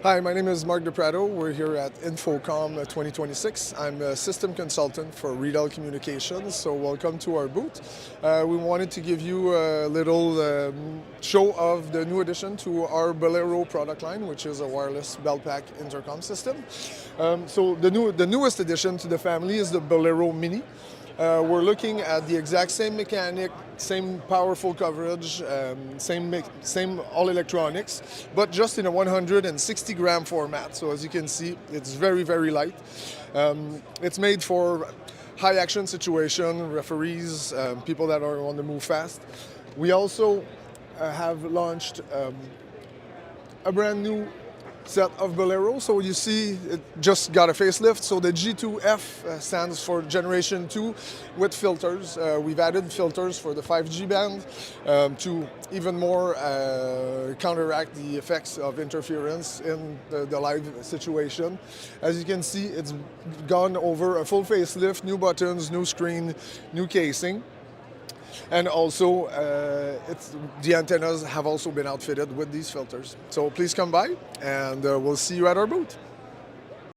Hi, my name is Mark DePrato. We're here at InfoComm 2026. I'm a system consultant for Riedel Communications, so welcome to our booth. We wanted to give you a little show of the new addition to our Bolero product line, which is a wireless Beltpack intercom system. So the newest addition to the family is the Bolero Mini. We're looking at the exact same mechanic, same powerful coverage, same all electronics, but just in a 160 gram format. So as you can see, it's very, very light. It's made for high action situation, referees, people that are on the move fast. We also have launched a brand new set of Bolero. So you see it just got a facelift. So the G2F stands for Generation 2 with filters. We've added filters for the 5G band to even more counteract the effects of interference in the live situation. As you can see, it's gone over a full facelift, new buttons, new screen, new casing. And also, the antennas have also been outfitted with these filters. So please come by, and we'll see you at our booth.